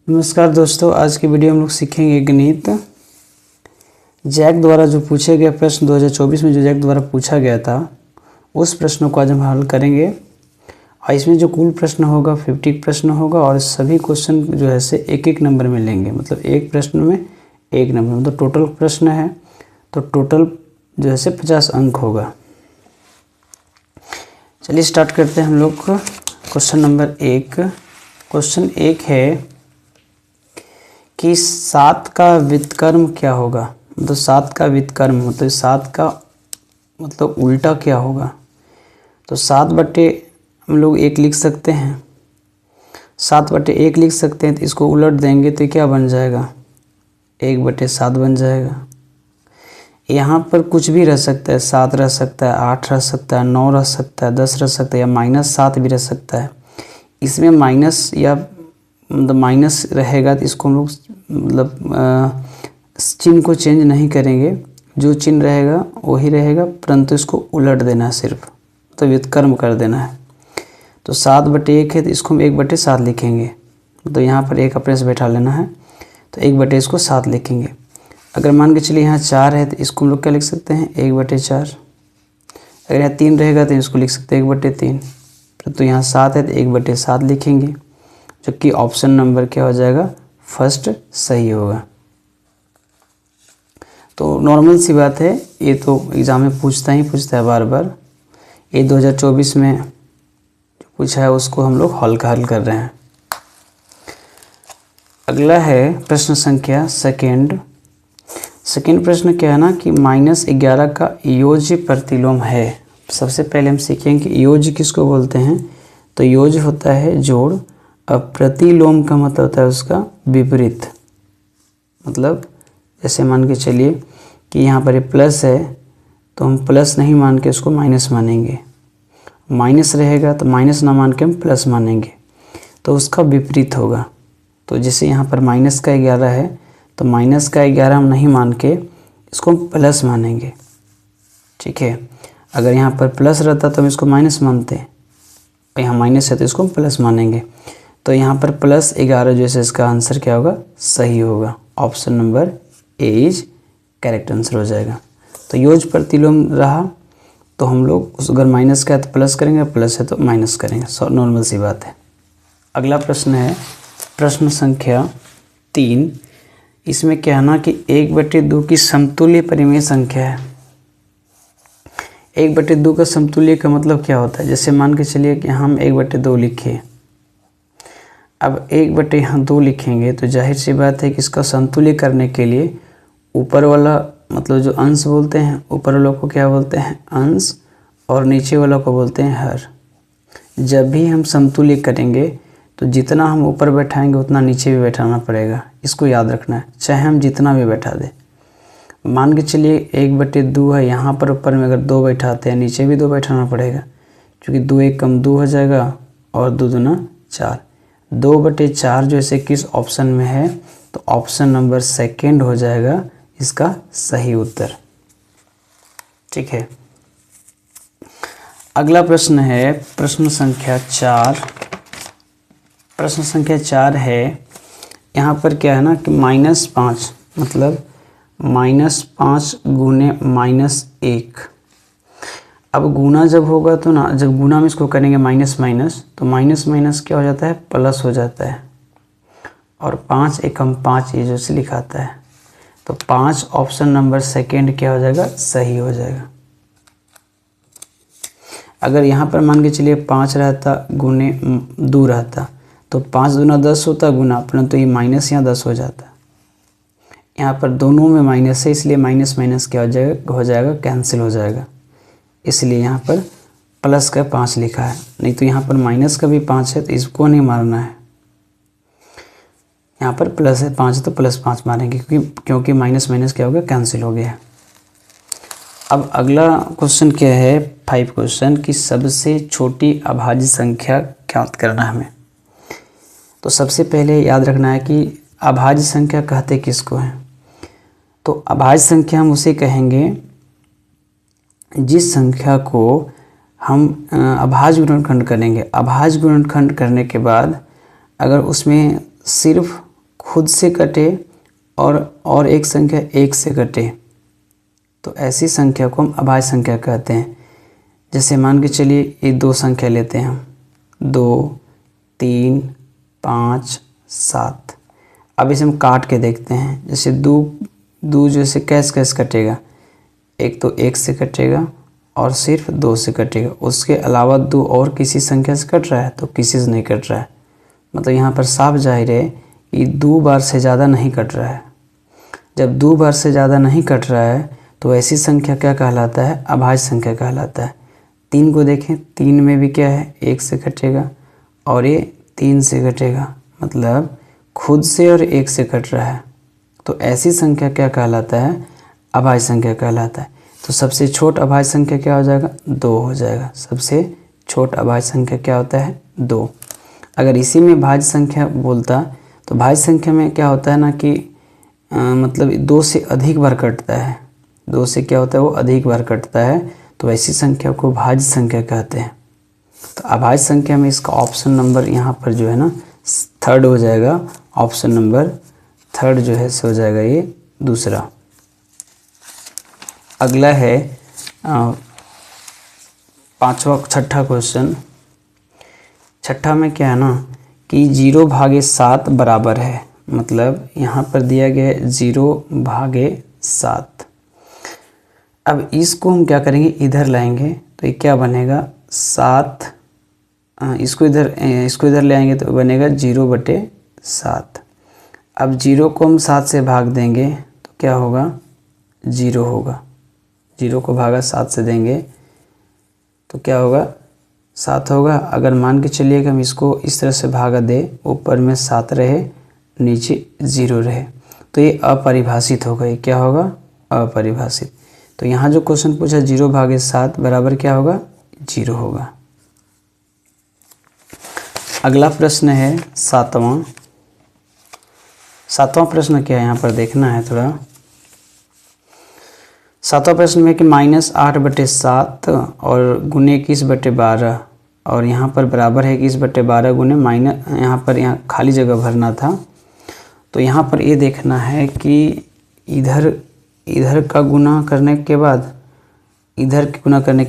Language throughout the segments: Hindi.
नमस्कार दोस्तों, आज की वीडियो हम लोग सीखेंगे गणित। जैक द्वारा जो पूछे गए प्रश्न 2024 में जो जैक द्वारा पूछा गया था उस प्रश्नों को आज हम हल करेंगे। और इसमें जो कुल प्रश्न होगा 50 प्रश्न होगा और सभी क्वेश्चन जो है से एक एक नंबर में लेंगे, मतलब एक प्रश्न में एक नंबर, मतलब टोटल प्रश्न है तो टोटल जो है से 50 अंक होगा। चलिए स्टार्ट करते हैं हम लोग। Question number 1। क्वेश्चन 1 है कि 7 का व्युत्क्रम क्या होगा। मतलब 7 का व्युत्क्रम मतलब 7 का मतलब उल्टा क्या होगा। तो 7/, हम लोग 1 लिख सकते हैं, 7/1 लिख सकते हैं। तो इसको उलट देंगे तो क्या बन जाएगा, 1/7 बन जाएगा। यहाँ पर कुछ भी रह सकता है, 7 रह सकता है, 8 रह सकता है, 9 रह सकता है, 10 रह सकता है या -7 भी रह सकता है। इसमें माइनस या मतलब माइनस रहेगा तो इसको हम लोग मतलब चिन्ह को चेंज नहीं करेंगे, जो चिन्ह रहेगा वही रहेगा, परंतु इसको उलट देना है, सिर्फ तो व्युत्क्रम कर देना है। तो 7/1 है तो इसको हम 1/7 लिखेंगे। तो यहाँ पर एक अपने से बैठा लेना है, तो 1/, इसको 7 लिखेंगे। अगर मान के चलिए यहाँ 4 है तो इसको हम लोग क्या लिख सकते हैं, 1/4। अगर यहाँ 3 रहेगा तो इसको लिख सकते हैं 1/3। तो यहाँ 7 है तो 1/7 लिखेंगे, जबकि ऑप्शन नंबर क्या हो जाएगा, फर्स्ट सही होगा। तो नॉर्मल सी बात है, ये तो एग्ज़ाम में पूछता है बार बार। ये 2024 में जो पूछा है उसको हम लोग हल कर रहे हैं। अगला है प्रश्न संख्या सेकेंड प्रश्न क्या है ना कि -11 का योज्य प्रतिलोम है। सबसे पहले हम सीखेंगे कि योज्य किसको बोलते हैं। तो योज्य होता है जोड़, अब प्रतिलोम का मतलब होता है उसका विपरीत। मतलब जैसे मान के चलिए कि यहाँ पर ये प्लस है तो हम प्लस नहीं मान के उसको माइनस मानेंगे, माइनस रहेगा तो माइनस ना मान के हम प्लस मानेंगे, तो उसका विपरीत होगा। तो जैसे यहाँ पर -11 है तो -11 हम नहीं मान के इसको हम प्लस मानेंगे, ठीक है। अगर यहाँ पर प्लस रहता तो हम इसको माइनस मानते, यहाँ माइनस है तो इसको हम प्लस मानेंगे। तो यहाँ पर +11 जैसे इसका आंसर क्या होगा, सही होगा। Option number A is correct answer हो जाएगा। तो योज्य प्रतिलोम रहा तो हम लोग उस अगर माइनस का है तो प्लस करेंगे, प्लस है तो माइनस करेंगे, नॉर्मल सी बात है। अगला प्रश्न है प्रश्न संख्या 3। इसमें क्या है ना कि 1/2 की समतुल्य परिमेय संख्या है। 1/2 का समतुल्य का मतलब क्या होता है। जैसे मान के चलिए कि हम 1/2 लिखे, अब 1/2 लिखेंगे तो जाहिर सी बात है कि इसका समतुल्य करने के लिए ऊपर वाला मतलब जो अंश बोलते हैं, ऊपर वालों को क्या बोलते हैं, अंश, और नीचे वालों को बोलते हैं हर। जब भी हम समतुल्य करेंगे तो जितना हम ऊपर बैठाएंगे उतना नीचे भी बैठाना पड़ेगा, इसको याद रखना है, चाहे हम जितना भी बैठा दें। मान के चलिए 1/2 है, यहाँ पर ऊपर में अगर 2 बैठाते हैं नीचे भी 2 बैठाना पड़ेगा, क्योंकि 2 1 कम 2 हो जाएगा और 2 दूना 4। 2/4 जो ऐसे किस ऑप्शन में है, तो ऑप्शन नंबर सेकेंड हो जाएगा इसका सही उत्तर, ठीक है। अगला प्रश्न है प्रश्न संख्या 4। प्रश्न संख्या 4 है, यहाँ पर क्या है ना कि -5 मतलब -5 गुने -1। अब गुना जब होगा तो ना, जब गुना में इसको करेंगे माइनस माइनस तो माइनस माइनस क्या हो जाता है, प्लस हो जाता है, और 5 एकम 5 ये जो से लिखाता है। तो 5 ऑप्शन नंबर सेकेंड क्या हो जाएगा, सही हो जाएगा। अगर यहाँ पर मान के चलिए 5 रहता गुने 2 रहता तो 5 दूना 10 होता गुना, परंतु ये माइनस यहाँ 10 हो जाता। यहाँ पर दोनों में माइनस है, इसलिए माइनस माइनस क्या हो जाएगा, कैंसिल हो जाएगा, इसलिए यहाँ पर प्लस का 5 लिखा है। नहीं तो यहाँ पर माइनस का भी 5 है तो इसको नहीं मारना है, यहाँ पर प्लस है 5 तो +5 मारेंगे, क्योंकि माइनस माइनस क्या हो गया, कैंसिल हो गया। अब अगला क्वेश्चन क्या है 5 क्वेश्चन की सबसे छोटी अभाज्य संख्या ज्ञात करना है हमें। तो सबसे पहले याद रखना है कि अभाज्य संख्या कहते किसको हैं। तो अभाज्य संख्या हम उसे कहेंगे जिस संख्या को हम अभाज्य गुणनखंड करेंगे। अभाज्य गुणनखंड करने के बाद अगर उसमें सिर्फ खुद से कटे और एक संख्या 1 से कटे तो ऐसी संख्या को हम अभाज्य संख्या कहते हैं। जैसे मान के चलिए ये 2 संख्या लेते हैं हम, 2, 3, 5, 7। अब इसे हम काट के देखते हैं। जैसे दो जैसे कैसे कटेगा, एक तो 1 से कटेगा और सिर्फ 2 से कटेगा, उसके अलावा 2 और किसी संख्या से कट रहा है तो किसी से नहीं कट रहा है। मतलब यहाँ पर साफ जाहिर है कि 2 बार से ज़्यादा नहीं कट रहा है। जब 2 बार से ज़्यादा नहीं कट रहा है तो ऐसी संख्या क्या कहलाता है, अभाज्य संख्या कहलाता है। 3 को देखें, 3 में भी क्या है, 1 से कटेगा और ये 3 से कटेगा, मतलब खुद से और 1 से कट रहा है। तो ऐसी संख्या क्या कहलाता है, अभाज्य संख्या कहलाता है। तो सबसे छोट अभाज्य संख्या क्या हो जाएगा, 2 हो जाएगा। सबसे छोट अभाज्य संख्या क्या होता है, 2। अगर इसी में भाज्य संख्या बोलता तो भाज्य संख्या में क्या होता है ना कि मतलब 2 से अधिक बार कटता है, 2 से क्या होता है, वो अधिक बार कटता है, तो ऐसी संख्या को भाज्य संख्या कहते हैं। तो अभाज्य संख्या में इसका ऑप्शन नंबर यहाँ पर जो है ना 3rd हो जाएगा। ऑप्शन नंबर 3rd जो है सो हो जाएगा ये दूसरा। अगला है 6ठा क्वेश्चन। 6ठा में क्या है ना कि 0/7 बराबर है, मतलब यहाँ पर दिया गया है 0/7। अब इसको हम क्या करेंगे, इधर लाएंगे तो ये क्या बनेगा 7, इसको इधर ले आएंगे तो बनेगा 0/7। अब 0 को हम 7 से भाग देंगे तो क्या होगा, 0 होगा। 0 को भागा 7 से देंगे तो क्या होगा, 7 होगा। अगर मान के चलिए कि हम इसको इस तरह से भागा दे, ऊपर में 7 रहे, नीचे 0 रहे, तो ये अपरिभाषित होगा। ये क्या होगा, अपरिभाषित। तो यहाँ जो क्वेश्चन पूछा 0/7 बराबर क्या होगा, 0 होगा। अगला प्रश्न है 7वां। 7वां प्रश्न क्या है यहाँ पर देखना है थोड़ा। 7वां प्रश्न में कि -8/7 और गुने 21/12 और यहाँ पर बराबर है 21/12 गुने यहाँ खाली जगह भरना था। तो यहाँ पर ये देखना है कि इधर का गुना करने के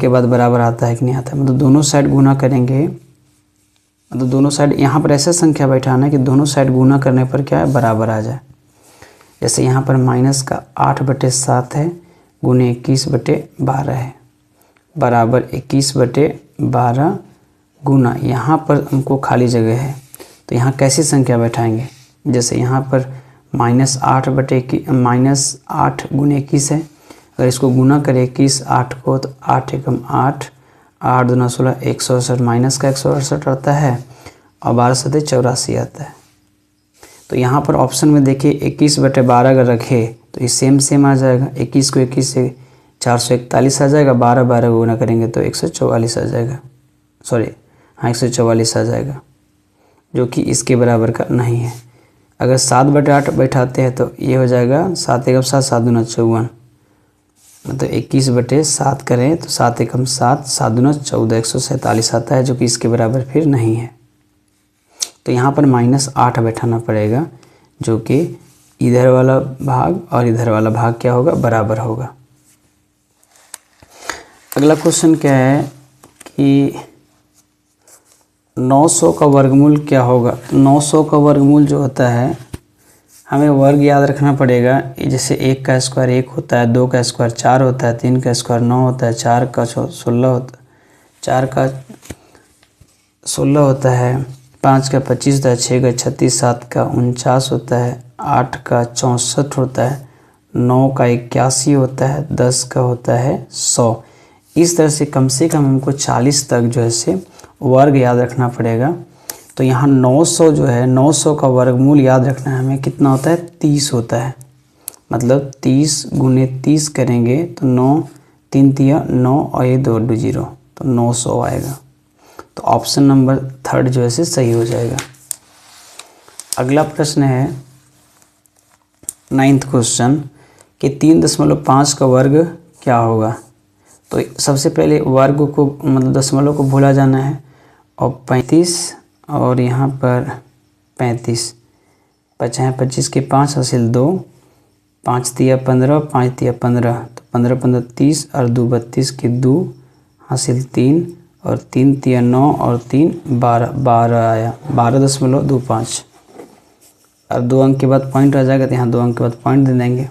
बाद बराबर आता है कि नहीं आता है। मतलब दोनों साइड गुना करेंगे, मतलब दोनों साइड यहाँ पर ऐसा संख्या बैठाना है कि दोनों साइड गुना करने पर क्या है, बराबर आ जाए। जैसे यहाँ पर -8/7 है गुने 21/12 है बराबर 21/12 गुना, यहाँ पर हमको खाली जगह है तो यहाँ कैसी संख्या बैठाएंगे। जैसे यहाँ पर -8 गुने 21 है, अगर इसको गुना करें 21 8 को तो 8 एकम 8, 8 दूना 16, 168 माइनस का 168 आता है और 12 सते 84 आता है। तो यहाँ पर ऑप्शन में देखिए 21/12 अगर रखे तो ये सेम आ जाएगा। 21 को 21 से 441 आ जाएगा, 12 गुना करेंगे तो 144 आ जाएगा, 144 आ जाएगा, जो कि इसके बराबर का नहीं है। अगर 7/8 बैठाते हैं तो ये हो जाएगा 7 एकम 7, 7 दूना 54, मतलब 21/7 करें तो 7 एकम 7, 7 दूना 14, 147 आता है, जो कि इसके बराबर फिर नहीं है। तो यहाँ पर -8 बैठाना पड़ेगा, जो कि इधर वाला भाग और इधर वाला भाग क्या होगा, बराबर होगा। अगला क्वेश्चन क्या है कि 900 का वर्गमूल क्या होगा। 900 का वर्गमूल जो होता है हमें वर्ग याद रखना पड़ेगा। जैसे 1 का स्क्वायर 1 होता है, 2 का स्क्वायर 4 होता है, 3 का स्क्वायर 9 होता है, 4 का 16 होता है, 4 का 16 होता है, 5 का 25 होता है, 6 का 36, 7 का 49 होता है, 8 का 64 होता है, 9 का 81 होता है, 10 का होता है 100। इस तरह से कम हमको 40 तक जो है से वर्ग याद रखना पड़ेगा। तो यहाँ 900 जो है, 900 का वर्गमूल याद रखना है हमें, कितना होता है, 30 होता है। मतलब 30 गुने 30 करेंगे तो 9 3 तिया 9 और ये 2 0 तो 900 आएगा। तो ऑप्शन नंबर 3rd जो है से सही हो जाएगा। अगला प्रश्न है 9th क्वेश्चन कि 3.5 का वर्ग क्या होगा। तो सबसे पहले वर्ग को मतलब दशमलव को भूला जाना है और 35 और यहाँ पर 35 5 हैं 25 के 5 हासिल 2, 5 तिया 15, 5 तिया 15, तो 15 15 30 और 2 32 के 2 हासिल 3 और 3 तिया 9 और 3 12, 12 आया 12.25 और 2 अंक के बाद पॉइंट आ जाएगा, तो यहाँ 2 अंक के बाद पॉइंट दे देंगे,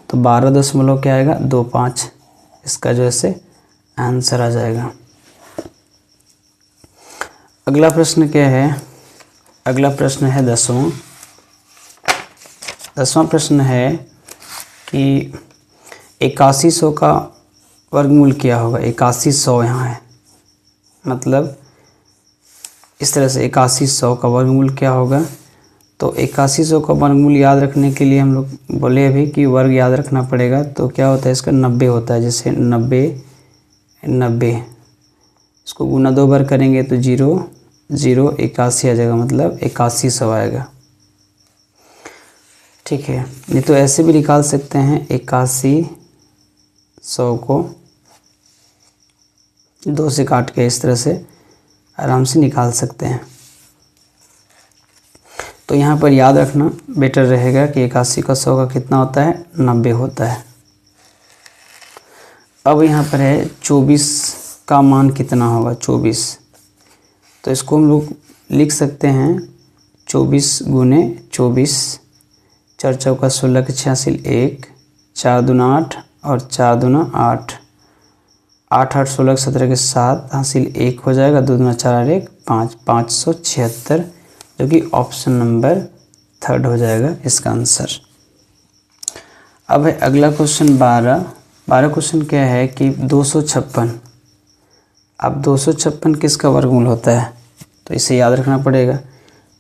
तो 12 क्या आएगा 25, इसका जो है आंसर आ जाएगा। अगला प्रश्न क्या है, अगला प्रश्न है 10वां। 10वां प्रश्न है कि 8100 का वर्गमूल क्या होगा। 8100 यहाँ है, मतलब इस तरह से 8100 का वर्गमूल क्या होगा। तो 8100 का वर्गमूल याद रखने के लिए हम लोग बोले अभी कि वर्ग याद रखना पड़ेगा, तो क्या होता है इसका 90 होता है। जैसे 90 इसको गुना 2 बार करेंगे तो 0 0 81 आ जाएगा, मतलब 8100 आएगा। ठीक है, नहीं तो ऐसे भी निकाल सकते हैं 8100 को 2 से काट के, इस तरह से आराम से निकाल सकते हैं। तो यहाँ पर याद रखना बेटर रहेगा कि 81 का 100 का कितना होता है 90 होता है। अब यहाँ पर है 24 का मान कितना होगा 24, तो इसको हम लोग लिख सकते हैं 24 गुने 24, 4 चौका 16 के 86 1, 4 दूना 8 और 4 दूना 8, 8 8 16 17 के 7 हासिल 1 हो जाएगा, 2 दूना 4 और 1 5, 576, जो कि ऑप्शन नंबर 3 हो जाएगा इसका आंसर। अब है अगला क्वेश्चन 12 क्वेश्चन क्या है कि 256। अब 256 किसका वर्गमूल होता है, तो इसे याद रखना पड़ेगा।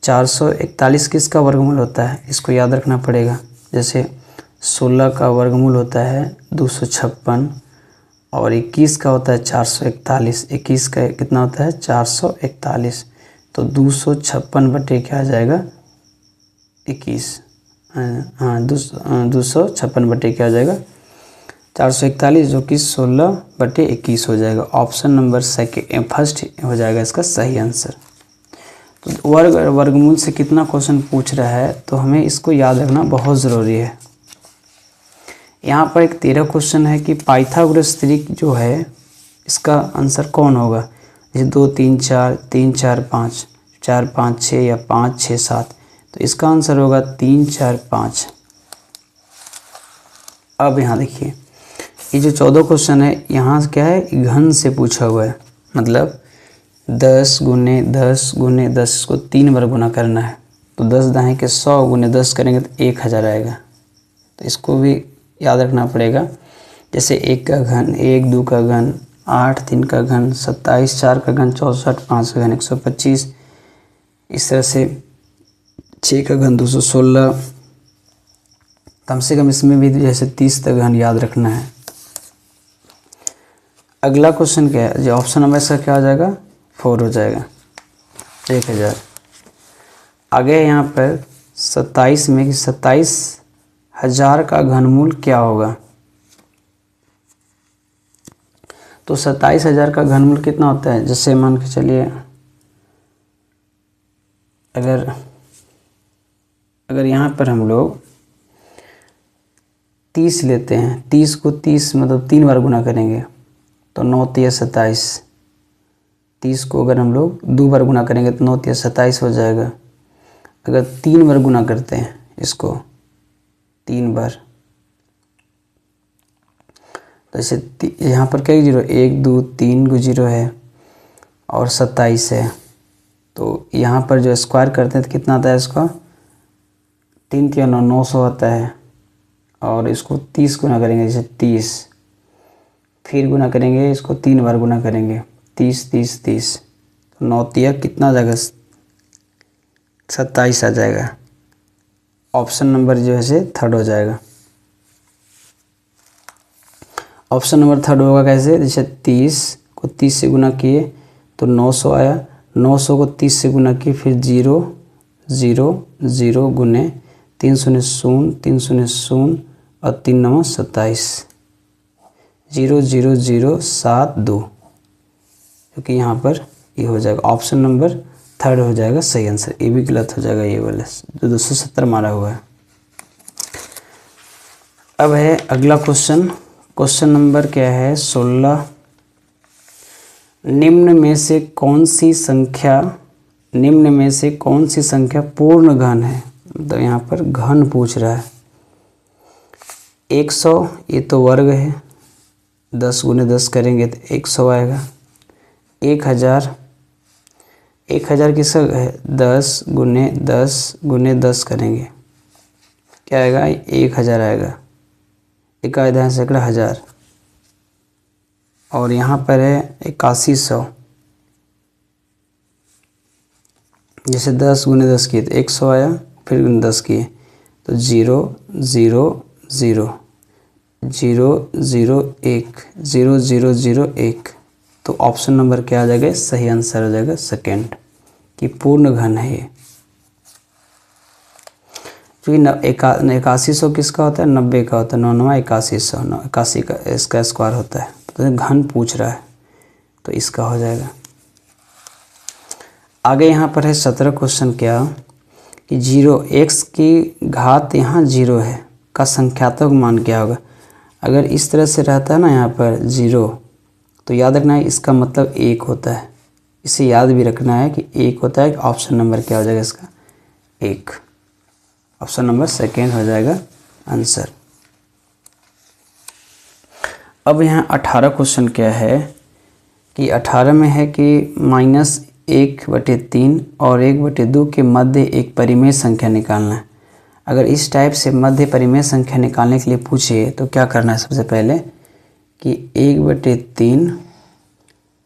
441 किसका वर्गमूल होता है, इसको याद रखना पड़ेगा। जैसे 16 का वर्गमूल होता है 256 और 21 का होता है 441, 21 का कितना होता है 441, तो 256 बटे क्या आ जाएगा 21, हाँ 256 बटे क्या आ जाएगा 441, जो कि 16 बटे 21 हो जाएगा। ऑप्शन नंबर फर्स्ट हो जाएगा इसका सही आंसर। तो वर्गमूल से कितना क्वेश्चन पूछ रहा है, तो हमें इसको याद रखना बहुत ज़रूरी है। यहाँ पर एक 13 क्वेश्चन है कि पाइथागोरस त्रिक जो है इसका आंसर कौन होगा। जैसे 2 3 4, 3 4 5, 4 5 6 या 5 6 7, तो इसका आंसर होगा 3 4 5। अब यहाँ देखिए ये जो 14 क्वेश्चन है, यहाँ क्या है घन से पूछा हुआ है, मतलब 10 गुने 10 गुने 10 को 3 बार गुना करना है, तो 10 दाएँ के 100 गुने 10 करेंगे तो 1000 आएगा। तो इसको भी याद रखना पड़ेगा। जैसे 1 का घन 1, 2 का घन 8, 3 का घन 27, 4 का घन 64, 5 का घन 125, इस तरह से 6 का घन 216, कम से कम इसमें भी जैसे 30 तक घन याद रखना है। अगला क्वेश्चन क्या है, जो ऑप्शन नंबर इसका क्या हो जाएगा 4 हो जाएगा 1000। आगे यहाँ पर 27 में कि 27,000 का घनमूल क्या होगा। तो 27,000 का घनमूल कितना होता है, जैसे मान के चलिए अगर यहाँ पर हम लोग 30 लेते हैं, 30 को 30 मतलब 3 बार गुना करेंगे तो 9 3 27, 30 को अगर हम लोग 2 बार गुना करेंगे तो 9 3 27 हो जाएगा। अगर 3 बार गुना करते हैं इसको 3 बार, तो जैसे यहाँ पर क्या जीरो 1 2 3 को जीरो है और 27 है, तो यहाँ पर जो स्क्वायर करते हैं तो कितना आता है इसका 3 3 9 900 आता है। और इसको 30 गुना करेंगे, जैसे 30 फिर गुना करेंगे, इसको 3 बार गुना करेंगे 30 30 30, तो 9 3 कितना आ जाएगा 27 आ जाएगा। ऑप्शन नंबर जो है 3 हो जाएगा। ऑप्शन नंबर 3 होगा कैसे, जैसे 30 को 30 से गुना किए तो 900 आया, 900 को 30 से गुना किए फिर 0 0 0 गुने 3 0 0 3 0 0 और 3 9 27, 0 0 0 7 2, क्योंकि यहाँ पर ये हो जाएगा। ऑप्शन नंबर थर्ड हो जाएगा सही आंसर, ये भी गलत हो जाएगा ये वाला जो 270 मारा हुआ है। अब है अगला क्वेश्चन, क्वेश्चन नंबर क्या है 16। निम्न में से कौन सी संख्या पूर्ण घन है? तो यहाँ पर घन पूछ रहा है। 100 ये तो वर्ग है, 10 गुने 10 करेंगे तो 100 आएगा। 1000 किसका है? 10 गुने 10 करेंगे क्या आएगा? 1000 आएगा। इकाई सैकड़ा हज़ार। और यहाँ पर है 8100, जैसे 10 गुने 10 किए तो 100 आया, फिर गुने 10 किए तो 0 0 0 0 0 1 0 0 0 1। तो ऑप्शन नंबर क्या आ जाएगा? सही आंसर हो जाएगा सेकेंड, कि पूर्ण घन है ये। क्योंकि 8100 किसका होता है? 90 का होता है। 9 8100, 81 का इसका स्क्वायर होता है। तो घन पूछ रहा है तो इसका हो जाएगा। आगे यहाँ पर है 17 क्वेश्चन क्या कि 0 x की घात यहाँ 0 है का संख्यात्मक मान क्या होगा? अगर इस तरह से रहता है ना यहाँ पर 0, तो याद रखना है इसका मतलब 1 होता है। इसे याद भी रखना है कि 1 होता है। ऑप्शन नंबर क्या हो जाएगा इसका? 1। ऑप्शन नंबर सेकेंड हो जाएगा आंसर। अब यहाँ 18 क्वेश्चन क्या है कि 18 में है कि -1/3 और 1/2 के मध्य एक परिमेय संख्या निकालना है। अगर इस टाइप से मध्य परिमेय संख्या निकालने के लिए पूछे तो क्या करना है? सबसे पहले कि 1/3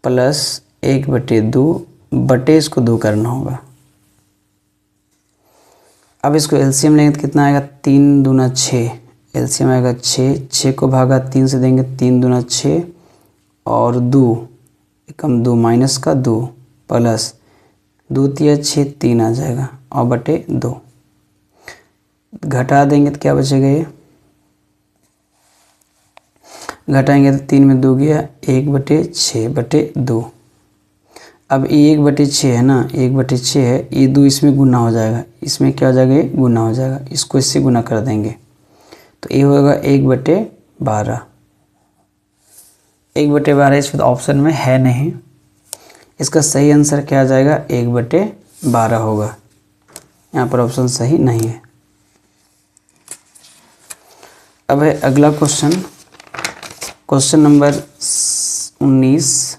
प्लस 1/2 बटे इसको 2 करना होगा। अब इसको एलसीएम लेंगे तो कितना आएगा? 3 दूना 6, एलसीएम आएगा 6 को भागा 3 से देंगे 3 दूना 6 और 2 एकम 2 माइनस का 2 प्लस 2 तिया 6 3 आ जाएगा और बटे 2 घटा देंगे तो क्या बचेगा? ये घटाएंगे तो 3 में 2 गया 1/6/2। अब ये 1/6 है ना, 1/6 है, ये 2 इसमें गुना हो जाएगा, इसमें क्या हो जाएगा? ये गुना हो जाएगा। इसको इससे गुना कर देंगे तो ये होगा 1/12। 1/12 इसमें तो ऑप्शन में है नहीं। इसका सही आंसर क्या आ जाएगा? 1/12 होगा। यहाँ पर ऑप्शन सही नहीं है। अब है अगला question, question number 19।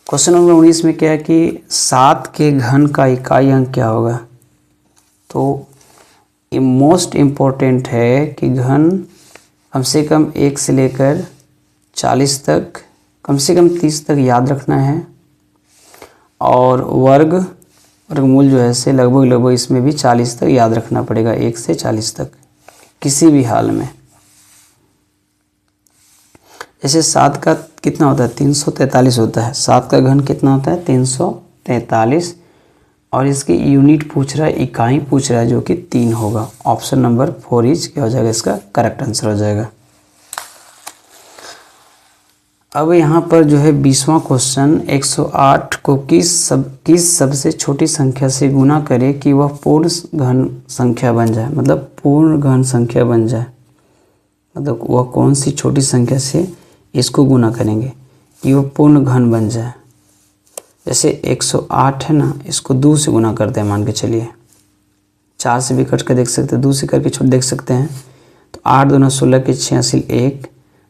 Question number 19 में क्या है कि 7 के घन का इकाई अंक क्या होगा? तो ये मोस्ट इम्पोर्टेंट है कि घन कम से कम 1 से लेकर 40 तक, कम से कम 30 तक याद रखना है। और वर्गमूल जो है से लगभग इसमें भी 40 तक याद रखना पड़ेगा, 1 से 40 तक किसी भी हाल में। जैसे 7 का कितना होता है? 343 होता है। 7 का घन कितना होता है? 343। और इसकी यूनिट पूछ रहा है, इकाई पूछ रहा है, जो कि 3 होगा। ऑप्शन नंबर 4 इज क्या हो जाएगा? इसका करेक्ट आंसर हो जाएगा। अब यहाँ पर जो है 20वां क्वेश्चन, 108 को किस सबसे छोटी संख्या से गुना करे कि वह पूर्ण घन संख्या बन जाए? मतलब पूर्ण घन संख्या बन जाए, मतलब वह कौन सी छोटी संख्या से इसको गुना करेंगे कि वह पूर्ण घन बन जाए? जैसे 108 है ना, इसको 2 से गुना करते हैं, मान के चलिए। 4 से भी कट कर देख सकते हैं, 2 से करके छोड़ देख सकते हैं। तो 8 दूना 16 के 6 हासिल 1,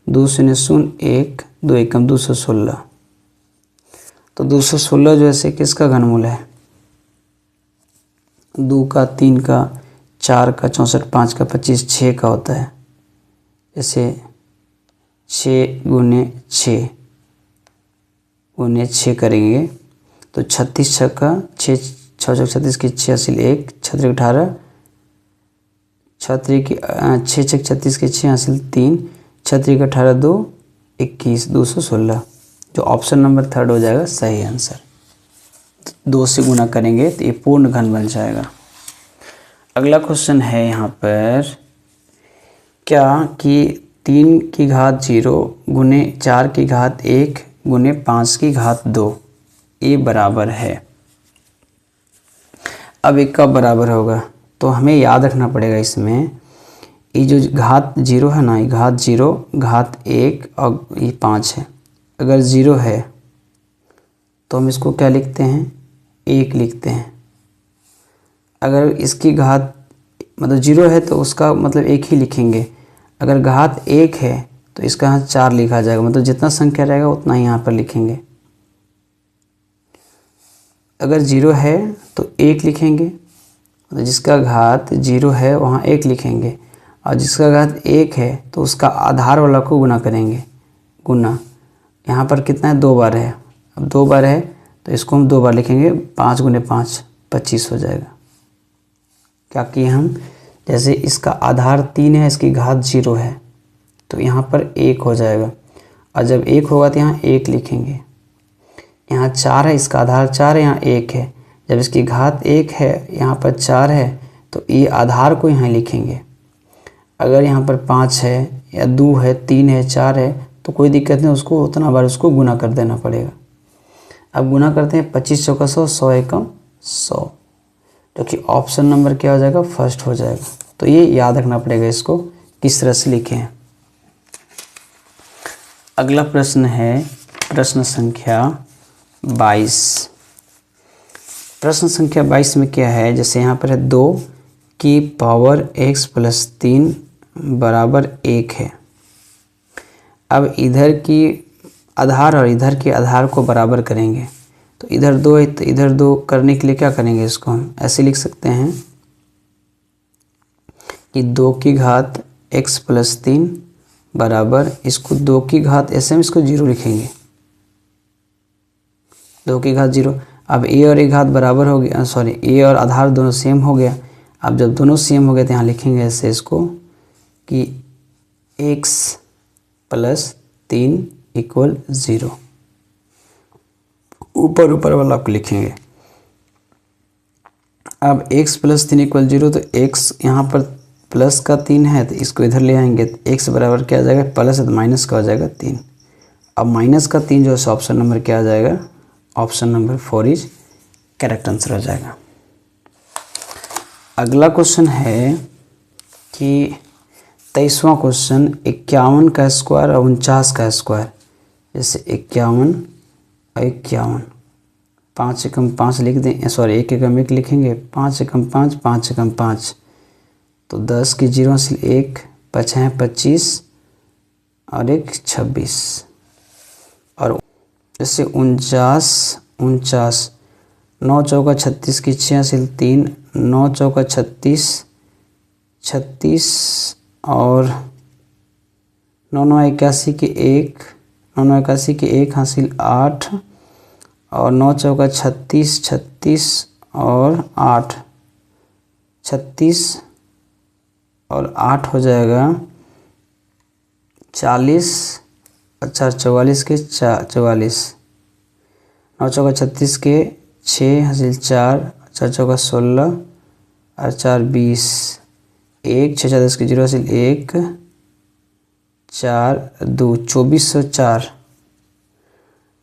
2 शून्य 0 1, 2 एकम 216। तो 216 जो है किसका घनमूल है? 2 का, 3 का, 4 का, 64, 5 का, 25, 6 का होता है। जैसे 6 गुने 6 करेंगे तो 36 6 का 6 6 36 की 6 हासिल 1, 36 18, 6 6 36 की 6 हासिल 3, 36 18 2 21, 216। जो ऑप्शन नंबर 3 हो जाएगा सही आंसर। 2 से गुना करेंगे तो ये पूर्ण घन बन जाएगा। अगला क्वेश्चन है यहाँ पर क्या कि 3 की घात 0 गुने 4 की घात 1 गुने 5 की घात 2 ये बराबर है। अब एक कब बराबर होगा, तो हमें याद रखना पड़ेगा इसमें, ये जो घात 0 है ना, ये घात 0, घात 1 और ये 5 है। अगर 0 है तो हम इसको क्या लिखते हैं, 1 लिखते हैं। अगर इसकी घात मतलब 0 है तो उसका मतलब 1 ही लिखेंगे। अगर घात 1 है तो इसका यहाँ 4 लिखा जाएगा, मतलब जितना संख्या रहेगा उतना ही यहाँ पर लिखेंगे। अगर 0 है तो 1 लिखेंगे, तो जिसका घात 0 है वहाँ 1 लिखेंगे, और जिसका घात 1 है तो उसका आधार वाला को गुना करेंगे। गुना यहाँ पर कितना है, 2 बार है। अब 2 बार है तो इसको हम 2 बार लिखेंगे, 5 गुने 5 25 हो जाएगा। क्या किए हम, जैसे इसका आधार 3 है, इसकी घात 0 है, तो यहाँ पर 1 हो जाएगा, और जब 1 होगा तो यहाँ 1 लिखेंगे। यहाँ 4 है, इसका आधार 4 है, यहाँ 1 है, जब इसकी घात 1 है, यहाँ पर 4 है, तो ये आधार को यहाँ लिखेंगे। अगर यहाँ पर 5 है या 2 है, 3 है, 4 है, तो कोई दिक्कत नहीं, उसको उतना बार उसको गुना कर देना पड़ेगा। अब गुना करते हैं, 25 चौका 100, 100 एकम 100, जो कि ऑप्शन नंबर क्या हो जाएगा, फर्स्ट हो जाएगा। तो ये याद रखना पड़ेगा, इसको किस तरह से लिखें। अगला प्रश्न है प्रश्न संख्या 22। प्रश्न संख्या 22 में क्या है, जैसे यहाँ पर है 2 की पावर x प्लस 3 बराबर 1 है। अब इधर की आधार और इधर के आधार को बराबर करेंगे, तो इधर 2 है तो इधर 2 करने के लिए क्या करेंगे, इसको हम ऐसे लिख सकते हैं कि 2 की घात x प्लस 3 बराबर, इसको 2 की घात ऐसे हम इसको 0 लिखेंगे, 2 की घात 0। अब a और a घात बराबर हो गया, सॉरी a और आधार दोनों सेम हो गया। अब जब दोनों सेम हो गए तो यहाँ लिखेंगे ऐसे इसको कि x प्लस 3 इक्वल 0, ऊपर वाला को लिखेंगे। अब x प्लस 3 इक्वल 0, तो x यहाँ पर प्लस का 3 है तो इसको इधर ले आएंगे, तो x बराबर क्या आ जाएगा, प्लस है तो माइनस का हो जाएगा 3। अब माइनस का 3 जो है ऑप्शन नंबर क्या आ जाएगा, option number 4 is correct answer हो जाएगा। अगला क्वेश्चन है कि 23वां क्वेश्चन, 51 का स्क्वायर और 49 का स्क्वायर। जैसे 51 और 51, 5 एकम 5 लिख दें, सॉरी 1 एकम 1 लिखेंगे, 5 एकम 5, 5 एकम 5, तो 10 की 0 से 1, 5 है 25 और 1 26। और जैसे 49, 9 चौका 36 की 6 से 3, 9 चौका 36, 36 और 9 9 81 की 1, 9 9 81 की 1 हासिल 8, और 9 चौका 36, 36 और 8, 36 और 8 हो जाएगा 40, अच्छा 44 के 44, 9 चौका 36 के 6 हासिल 4, 4 चौका 16 और 4 20, 1 6 10 की 0 हासिल 1, 4 2 2404।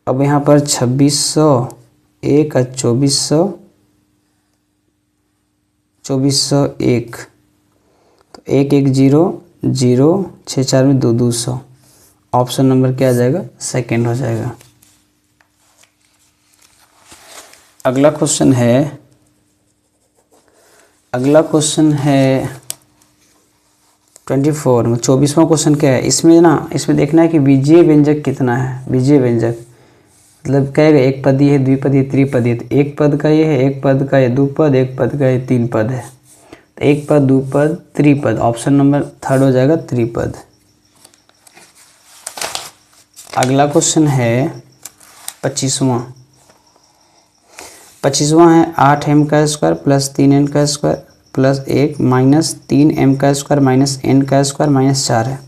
अब यहाँ पर 2601 और 2401, तो 1 1 0 0, 6 4 में 2 200, ऑप्शन नंबर क्या आ जाएगा, सेकंड हो जाएगा। अगला क्वेश्चन है 24 में 24वां क्वेश्चन क्या है, इसमें ना, इसमें देखना है कि बीजीय व्यंजक कितना है। बीजीय व्यंजक मतलब कहेगा एक पदी है, द्विपदी, त्रिपदी, तो एक पद का ये है, एक पद का ये 2 पद, एक पद का ये 3 पद है, तो एक पद 2 पद त्रिपद, ऑप्शन नंबर थर्ड हो जाएगा त्रिपद। अगला क्वेश्चन है 25वां है 8m का स्क्वायर प्लस 3n का स्क्वायर प्लस 1 माइनस 3m का स्क्वायर माइनस n का स्क्वायर माइनस 4 है।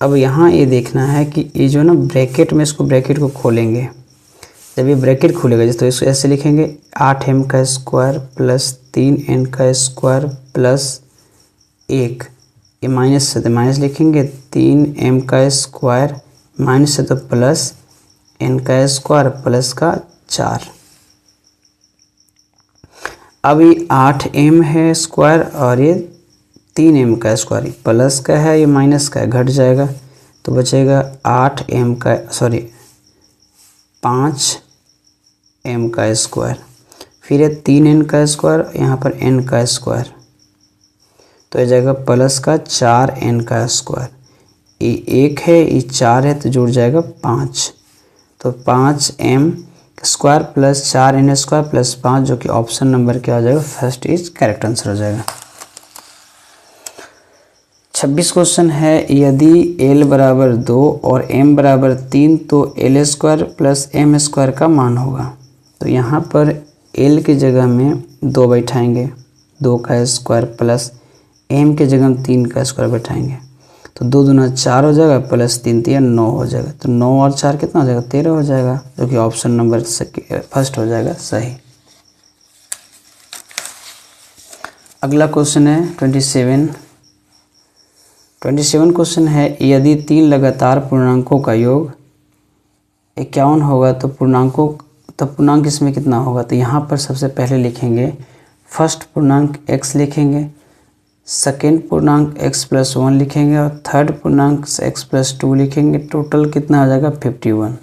अब यहाँ ये देखना है कि ये जो ना ब्रैकेट में, इसको ब्रैकेट को खोलेंगे, जब ये ब्रैकेट खुलेगा तो इसको ऐसे लिखेंगे 8m का स्क्वायर प्लस 3n का स्क्वायर प्लस 1, ये माइनस से तो माइनस लिखेंगे, 3m का स्क्वायर माइनस से तो प्लस n का स्क्वायर प्लस का 4। अब ये 8m है स्क्वायर और ये 3m का स्क्वायर, प्लस का है ये माइनस का है, घट जाएगा तो बचेगा 8m का 5m का स्क्वायर, फिर है 3n का स्क्वायर, यहाँ पर n का स्क्वायर, तो ये जाएगा प्लस का 4n का स्क्वायर, ये 1 है ये 4 है तो जुड़ जाएगा 5, तो 5m square plus 4n square plus 5, जो कि ऑप्शन नंबर क्या हो जाएगा, फर्स्ट इज करेक्ट आंसर हो जाएगा। 26 क्वेश्चन है, यदि l बराबर 2 और m बराबर 3 तो l square plus m square का मान होगा। तो यहाँ पर l की जगह में 2 बैठाएंगे, 2 का स्क्वायर प्लस m की जगह में 3 का स्क्वायर बैठाएंगे, तो 2 दूना 4 हो जाएगा प्लस 3 3 9 हो जाएगा, तो 9 और 4 कितना हो जाएगा, 13 हो जाएगा, जो कि ऑप्शन नंबर फर्स्ट हो जाएगा सही। अगला क्वेश्चन है 27 क्वेश्चन है, यदि 3 लगातार पूर्णांकों का योग 51 होगा तो पूर्णांक इसमें कितना होगा। तो यहाँ पर सबसे पहले लिखेंगे फर्स्ट पूर्णांक x लिखेंगे, सेकेंड पूर्णांक x प्लस 1 लिखेंगे और थर्ड पूर्णांक x प्लस 2 लिखेंगे। टोटल कितना आ जाएगा 51।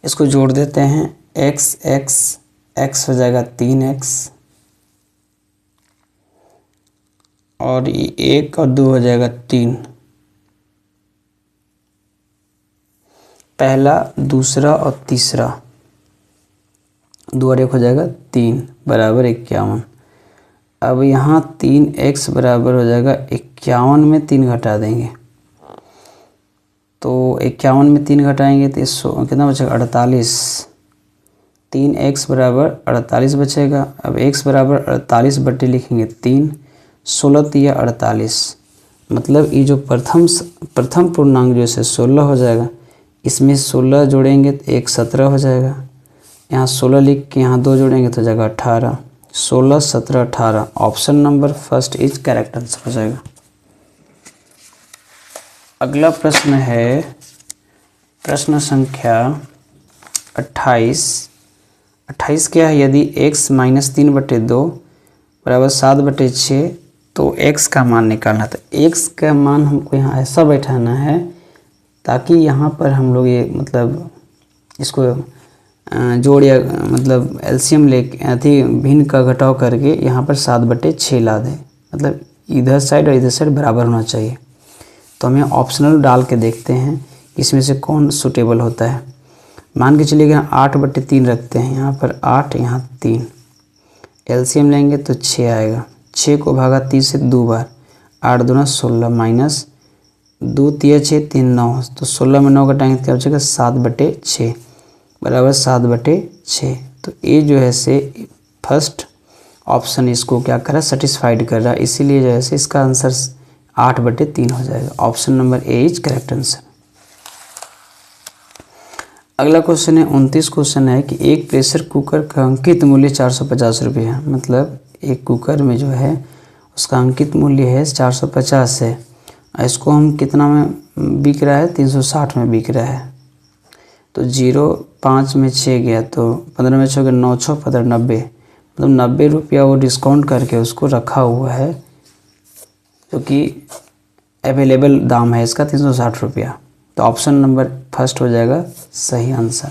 इसको जोड़ देते हैं, x हो जाएगा 3x और 1 और 2 हो जाएगा 3, पहला दूसरा और तीसरा, 2 और 1 हो जाएगा 3 बराबर 51। अब यहाँ 3x बराबर हो जाएगा 51 में 3 घटा देंगे, तो 51 में 3 घटाएंगे तो कितना बचेगा 48, 3x बराबर 48 बचेगा। अब x बराबर 48 बटे लिखेंगे 3, 16 तिया 48, मतलब ये जो प्रथम पूर्णांक जो है 16 हो जाएगा, इसमें 16 जोड़ेंगे तो 1 17 हो जाएगा, यहाँ 16 लिख के यहाँ 2 जोड़ेंगे तो हो जाएगा 18, 16 17 18, option number first is correct answer हो जाएगा। अगला प्रश्न है प्रश्न संख्या 28 क्या है, यदि x माइनस 3/2 बराबर 7/6 तो x का मान निकालना। तो x का मान हमको यहाँ ऐसा बैठाना है ताकि यहाँ पर हम लोग ये मतलब इसको जोड़ या मतलब एलसीएम लेके भिन्न का घटाव करके यहाँ पर 7/6 ला दें, मतलब इधर साइड और इधर साइड बराबर होना चाहिए। तो हमें ऑप्शनल डाल के देखते हैं इसमें से कौन सूटेबल होता है। मान के चलिए 8/3 रखते हैं, यहाँ पर 8 यहाँ 3, एलसीएम लेंगे तो 6 आएगा, 6 को भागा 3 से 2 बार, 8 दूना 16 माइनस 2 तिया 6 3 9, तो 16 में 9 घटाएंगे तो क्या बचेगा 7/6 बराबर 7/6। तो ये जो है से फर्स्ट ऑप्शन इसको क्या कर रहा है सेटिस्फाइड कर रहा है, इसीलिए जो है से इसका आंसर 8/3 हो जाएगा, option number A is correct answer. अगला क्वेश्चन है 29 क्वेश्चन है कि एक प्रेशर कुकर का अंकित मूल्य 450 रुपये है, मतलब एक कुकर में जो है उसका अंकित मूल्य है 450 है, इसको हम कितना में बिक रहा है 360 में बिक रहा है। तो 0 5 में 6 गया तो 15 में 6 गया 9 6 15 90, मतलब 90 रुपया वो डिस्काउंट करके उसको रखा हुआ है, जो कि अवेलेबल दाम है इसका 360 रुपया। तो ऑप्शन नंबर फर्स्ट हो जाएगा सही आंसर।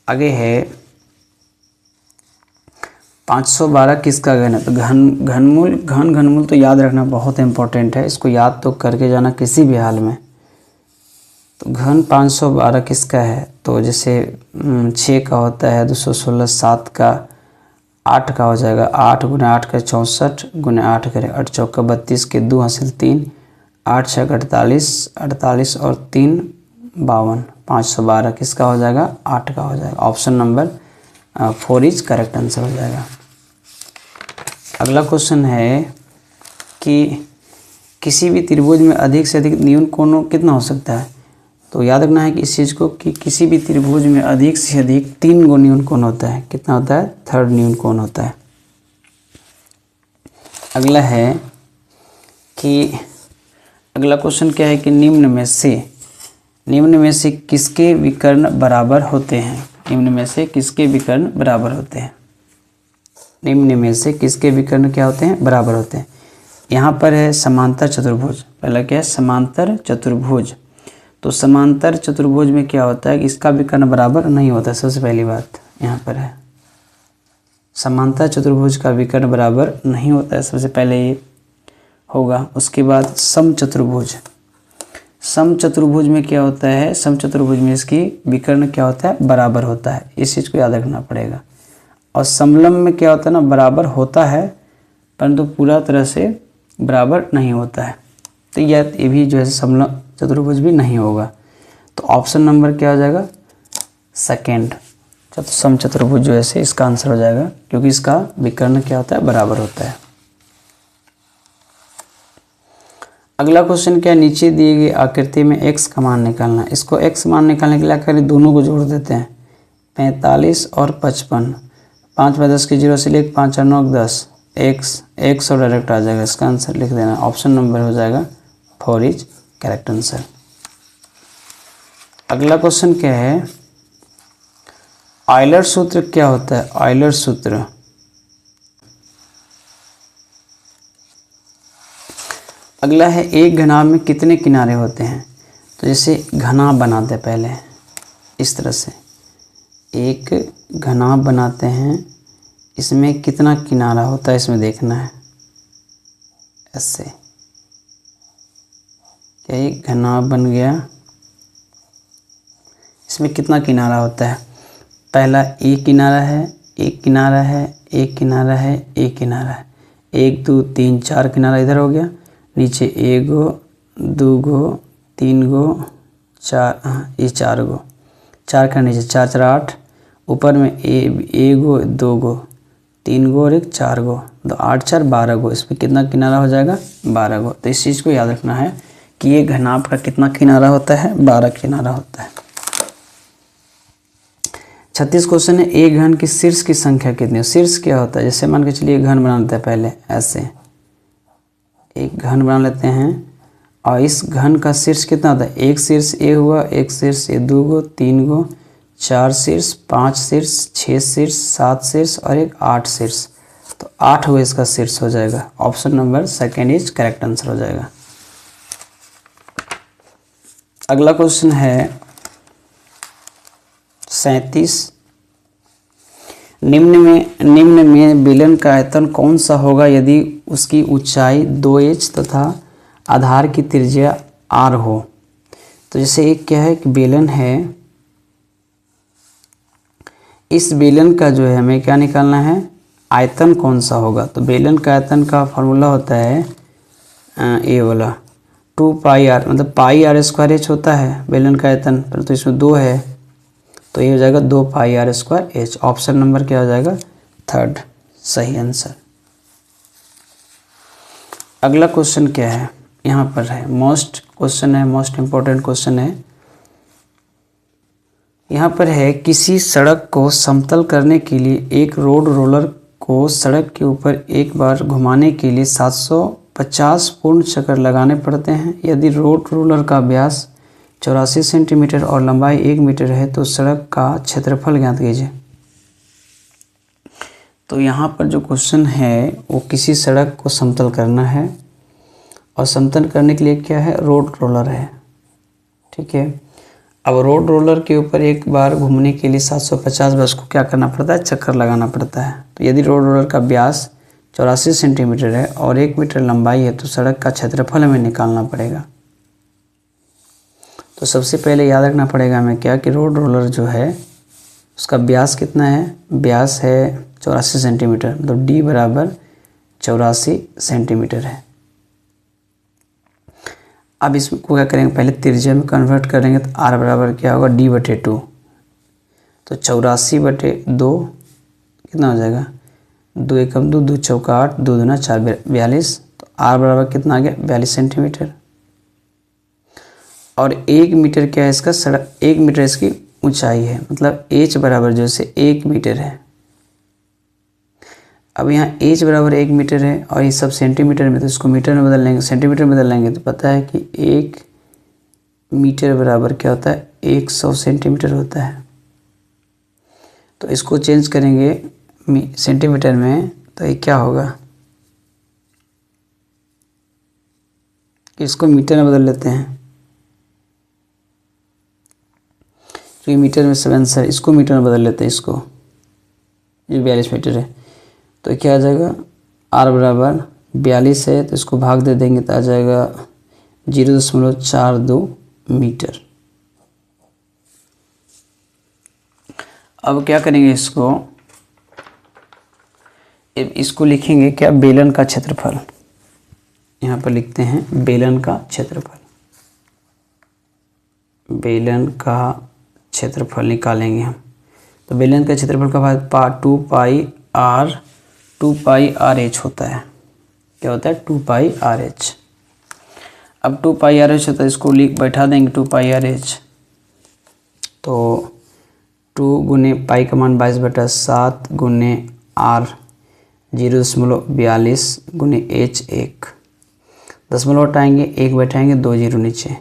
आगे है 512 किसका घन है। तो घनमूल तो याद रखना बहुत इम्पोर्टेंट है, इसको याद तो करके जाना किसी भी हाल में। तो घन 512 किसका है, तो जैसे 6 का होता है 216, 7 का 8 का हो जाएगा 8 गुना 8 का 64 गुना 8 करें 8 चौका 32 के 2 हासिल 3, 8 6 48 और 3 52, 512 किसका हो जाएगा 8 का हो जाएगा, option number 4 is correct answer हो जाएगा। अगला क्वेश्चन है कि किसी भी त्रिभुज में अधिक से अधिक न्यून कोण कितना हो सकता है। तो याद रखना है कि इस चीज़ को कि किसी भी त्रिभुज में अधिक से अधिक 3 गो न्यून कोण होता है। कितना होता है, थर्ड न्यून कोण होता है। अगला है कि अगला क्वेश्चन क्या है कि निम्न में से किसके विकर्ण बराबर होते हैं। निम्न में से किसके विकर्ण बराबर होते हैं? निम्न में से किसके विकर्ण क्या होते हैं? बराबर होते हैं। यहाँ पर है समांतर चतुर्भुज। पहला क्या है? समांतर चतुर्भुज। तो समांतर चतुर्भुज में क्या होता है कि इसका विकर्ण बराबर नहीं होता। सबसे पहली बात यहाँ पर है, समांतर चतुर्भुज का विकर्ण बराबर नहीं होता है, सबसे पहले ये होगा। उसके बाद समचतुर्भुज। समचतुर्भुज में क्या होता है? समचतुर्भुज में इसकी विकर्ण क्या होता है? बराबर होता है। इस चीज़ को याद रखना पड़ेगा। और समलंब में क्या होता है ना, बराबर होता है परंतु पूरा तरह से बराबर नहीं होता है। तो ये भी जो है समलंब चतुर्भुज भी नहीं होगा। तो ऑप्शन नंबर क्या हो जाएगा? सेकेंड, समचतुर्भुज जो है इसका आंसर हो जाएगा, क्योंकि इसका विकर्ण क्या होता है? बराबर होता है। अगला क्वेश्चन क्या है? नीचे दिए गई आकृति में x का मान निकालना है। इसको x मान निकालने के लिए क्या करें? दोनों को जोड़ देते हैं। 45 और 55, 5 में 10 की 0 से लेकर 5 और 9 10, x और डायरेक्ट आ जाएगा। इसका आंसर लिख देना। ऑप्शन नंबर हो जाएगा 4 इज करेक्ट आंसर। अगला क्वेश्चन क्या है? ऑयलर सूत्र क्या होता है? ऑयलर सूत्र, अगला है एक घनाभ में कितने किनारे होते हैं? तो जैसे घनाभ बनाते हैं पहले इस तरह से, एक घनाभ बनाते हैं, इसमें कितना किनारा होता है इसमें देखना है। ऐसे क्या एक घनाभ बन गया, इसमें कितना किनारा होता है? पहला एक किनारा है, एक किनारा है, एक किनारा है, एक किनारा है, 1 2 3 4 किनारा इधर हो गया। नीचे 1 गो 2 गो 3 गो 4, ये 4 गो, 4 का नीचे 4 4 8, ऊपर में 1 गो 2 गो 3 गो और 1 4 गो, तो 8 4 12 गो। इसमें कितना किनारा हो जाएगा? 12 गो। तो इस चीज़ को याद रखना है कि ये घनाभ का कितना किनारा होता है? 12 किनारा होता है। 36 क्वेश्चन है, एक घन की शीर्ष की संख्या कितनी है? शीर्ष क्या होता है? जैसे मान के चलिए घन बना लेते हैं। पहले ऐसे एक घन बना लेते हैं और इस घन का शीर्ष कितना होता है? एक शीर्ष ए हुआ, एक शीर्ष ए 2 गो 3 गो 4 शीर्ष 5 शीर्ष 6 शीर्ष 7 शीर्ष और एक 8 शीर्ष, तो 8 हुए इसका शीर्ष हो जाएगा। Option number second is correct answer हो जाएगा। अगला क्वेश्चन है 37, निम्न में बेलन का आयतन कौन सा होगा यदि उसकी ऊंचाई 2h तथा आधार की त्रिज्या r हो? तो जैसे एक क्या है कि बेलन है, इस बेलन का जो है हमें क्या निकालना है? आयतन कौन सा होगा? तो बेलन का आयतन का फॉर्मूला होता है ये वाला 2 पाई r, मतलब पाई r स्क्वायर h होता है बेलन का आयतन, तो इसमें 2 है तो ये हो जाएगा 2 पाई r square h। Option number क्या हो जाएगा? थर्ड सही आंसर। अगला क्वेश्चन क्या है? यहाँ पर है मोस्ट क्वेश्चन है, मोस्ट इम्पोर्टेंट क्वेश्चन है। यहाँ पर है किसी सड़क को समतल करने के लिए एक रोड रोलर को सड़क के ऊपर एक बार घुमाने के लिए 750 पूर्ण चक्कर लगाने पड़ते हैं। यदि रोड रोलर का व्यास 84 सेंटीमीटर और लंबाई 1 मीटर है तो सड़क का क्षेत्रफल ज्ञात कीजिए। तो यहाँ पर जो क्वेश्चन है वो किसी सड़क को समतल करना है और समतल करने के लिए क्या है? रोड रोलर है। ठीक है, अब रोड रोलर के ऊपर एक बार घूमने के लिए 750 बस को क्या करना पड़ता है? चक्कर लगाना पड़ता है। तो यदि रोड रोलर का व्यास 84 सेंटीमीटर है और 1 मीटर लंबाई है तो सड़क का क्षेत्रफल हमें निकालना पड़ेगा। तो सबसे पहले याद रखना पड़ेगा हमें क्या कि रोड रोलर जो है उसका व्यास कितना है? व्यास है 84 सेंटीमीटर, तो d बराबर 84 सेंटीमीटर है। अब इसको क्या करेंगे? पहले त्रिज्या में कन्वर्ट करेंगे तो r बराबर क्या होगा? d/2, तो 84/2 कितना हो जाएगा? 2 एकम 2, 2 चौका 8, 2 दूना 4 42, तो r बराबर कितना आ गया? 42 सेंटीमीटर। और 1 मीटर क्या है इसका? सड़क 1 मीटर इसकी ऊंचाई है, मतलब h बराबर जो से 1 मीटर है। अब यहाँ h बराबर 1 मीटर है और ये सब सेंटीमीटर में, तो इसको मीटर में बदल लेंगे, सेंटीमीटर में बदल लेंगे तो पता है कि 1 मीटर बराबर क्या होता है? 100 सेंटीमीटर होता है। तो इसको चेंज करेंगे सेंटीमीटर में, तो ये क्या होगा, इसको मीटर में बदल लेते हैं, क्योंकि मीटर में सब आंसर, इसको मीटर में बदल लेते हैं, इसको ये 42 मीटर है। तो क्या आ जाएगा, आर बराबर 42 है तो इसको भाग दे देंगे तो आ जाएगा 0.42 मीटर। अब क्या करेंगे, इसको लिखेंगे क्या, बेलन का क्षेत्रफल। यहाँ पर लिखते हैं बेलन का क्षेत्रफल, बेलन का क्षेत्रफल निकालेंगे हम। तो बेलन का क्षेत्रफल का भाग 2 पाई आर एच होता है। क्या होता है, 2 पाई आर एच। अब 2 पाई आर एच होता है, इसको लिख बैठा देंगे 2 पाई आर एच। तो 2 गुने पाई का मान 22/7 गुने आर 0.42 गुने एच 1, दशमलव हटाएंगे 1 बैठाएंगे 2 जीरो नीचे,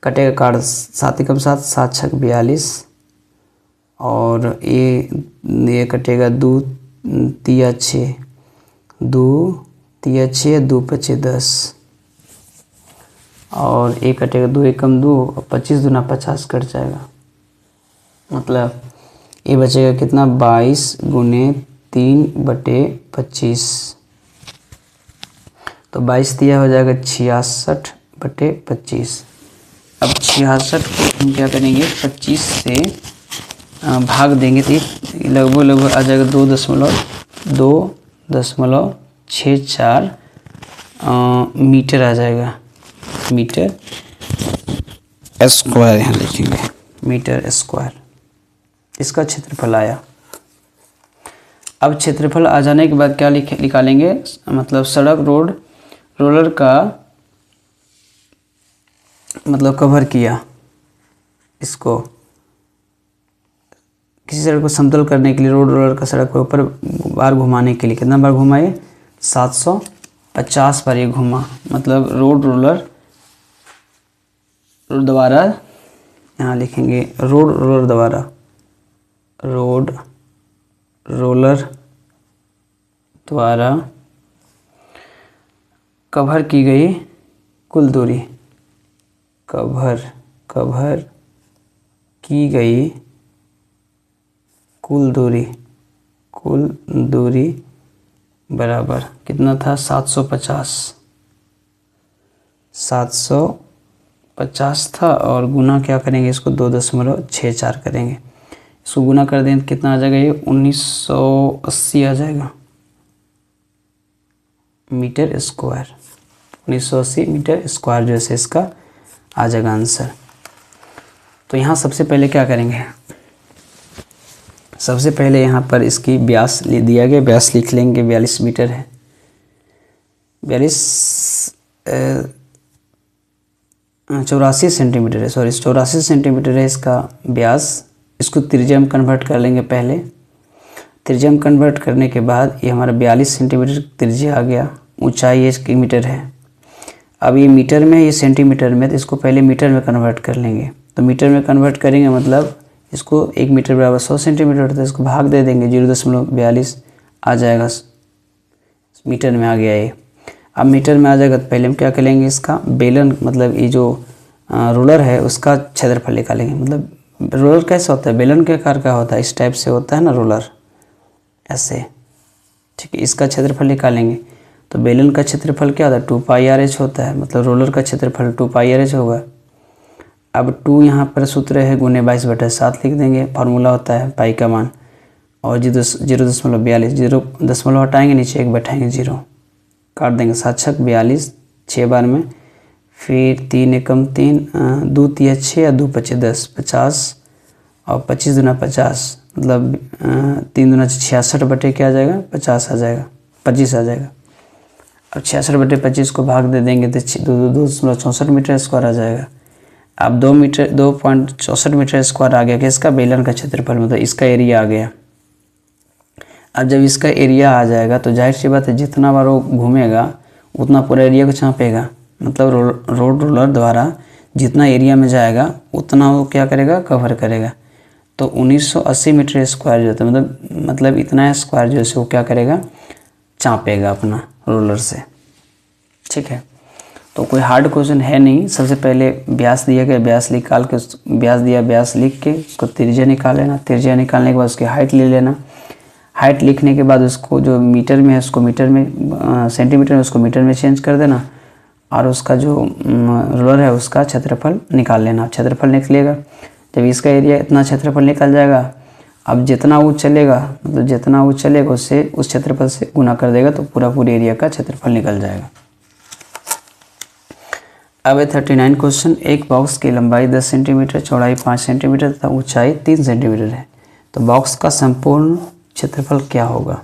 कटेगा कार्ड 7 एकम 7, 7 छक 42 और ये कटेगा 2 तिया 6, 2 तिया 6, 2 पचे 10 और 1 कटेगा 2 एकम 2 और 25 दूना 50 कट जाएगा। मतलब ये बचेगा कितना, 22 गुने 3/25। तो 22 दिया हो जाएगा 66/25। अब 66 को हम क्या करेंगे, 25 से भाग देंगे तो लगभग आ जाएगा 2.64 मीटर आ जाएगा, मीटर स्क्वायर यहाँ लिखेंगे, मीटर स्क्वायर इसका क्षेत्रफल आया। अब क्षेत्रफल आ जाने के बाद क्या निकालेंगे, मतलब सड़क रोलर का मतलब कवर किया, इसको किसी सड़क को समतल करने के लिए रोलर का सड़क को ऊपर बार घुमाने के लिए कितना बार घुमाए, 750 बार ये घुमा। मतलब रोलर द्वारा, यहाँ लिखेंगे रोलर द्वारा, रोलर द्वारा कवर की गई कुल दूरी, कवर की गई कुल दूरी बराबर कितना था, 750 था और गुना क्या करेंगे, इसको 2.64 करेंगे, इसको गुना कर दें तो कितना आ जाएगा, ये 1980 आ जाएगा मीटर स्क्वायर, 1980 मीटर स्क्वायर जैसे इसका आ जाएगा आंसर। तो यहाँ सबसे पहले क्या करेंगे, सबसे पहले यहाँ पर इसकी व्यास दिया गया, व्यास लिख लेंगे 42 मीटर है, 84 सेंटीमीटर है, 84 सेंटीमीटर है इसका व्यास। इसको त्रिज्या में कन्वर्ट कर लेंगे पहले, त्रिज्या में कन्वर्ट करने के बाद ये हमारा 42 सेंटीमीटर त्रिज्या आ गया, ऊंचाई 1 मीटर है। अब ये मीटर में, ये सेंटीमीटर में, तो इसको पहले मीटर में कन्वर्ट कर लेंगे। तो मीटर में कन्वर्ट करेंगे मतलब इसको 1 मीटर बराबर 100 सेंटीमीटर होता है, इसको भाग दे देंगे 0.42 आ जाएगा, मीटर में आ गया ये। अब मीटर में आ जाएगा तो पहले हम क्या करेंगे, इसका बेलन मतलब ये जो रोलर है उसका क्षेत्रफल निकालेंगे। मतलब रोलर कैसे होता है, बेलन के आकार का होता है, इस टाइप से होता है ना रोलर, ऐसे, ठीक है। इसका क्षेत्रफल निकालेंगे तो बेलन का क्षेत्रफल क्या होता है, 2 पाई आर एच होता है, मतलब रोलर का क्षेत्रफल 2 पाई आर एच होगा। अब 2 यहाँ पर सूत्र है गुने 22/7 लिख देंगे, फार्मूला होता है पाई का मान, और 0.42, 0 दशमलव हटाएंगे नीचे 1 बैठाएंगे 0, काट देंगे 7 छक 42 6 बार में, फिर 3 एकम 3, 2 तिया 6 और 2 पचे 10, 50 और 25 दूना 50, मतलब 3 दूना 66 बटे क्या आ जाएगा, 50 आ जाएगा, 25 आ जाएगा। अब 66/25 को भाग दे देंगे तो 2.64 मीटर स्क्वायर आ जाएगा। अब 2.64 मीटर स्क्वायर आ गया कि इसका बेलन का क्षेत्रफल, मतलब इसका एरिया आ गया। अब जब इसका एरिया आ जाएगा तो जाहिर सी बात है जितना बार वो घूमेगा उतना पूरा एरिया को चापेगा, मतलब रोलर द्वारा जितना एरिया में जाएगा उतना वो क्या करेगा, कवर करेगा। तो 1980 मीटर स्क्वायर जो होता है मतलब इतना स्क्वायर जो है वो क्या करेगा, चापेगा अपना रोलर से। ठीक है, तो कोई हार्ड क्वेश्चन है नहीं। सबसे पहले व्यास दिया गया, व्यास निकाल के व्यास दिया, व्यास लिख के उसको त्रिज्या निकाल लेना। त्रिज्या निकालने के बाद उसकी हाइट ले लेना। हाइट लिखने के बाद उसको जो मीटर में है उसको मीटर में, सेंटीमीटर में उसको मीटर में चेंज कर देना, और उसका जो रोलर है उसका क्षेत्रफल निकाल लेना। क्षेत्रफल निकलेगा, जब इसका एरिया इतना क्षेत्रफल निकल जाएगा, अब जितना वो चलेगा मतलब जितना वो चलेगा उससे उस क्षेत्रफल से गुना कर देगा तो पूरे एरिया का क्षेत्रफल निकल जाएगा। अब 39 क्वेश्चन, एक बॉक्स की लंबाई 10 सेंटीमीटर, चौड़ाई 5 सेंटीमीटर तथा ऊंचाई 3 सेंटीमीटर है, तो बॉक्स का संपूर्ण क्षेत्रफल क्या होगा।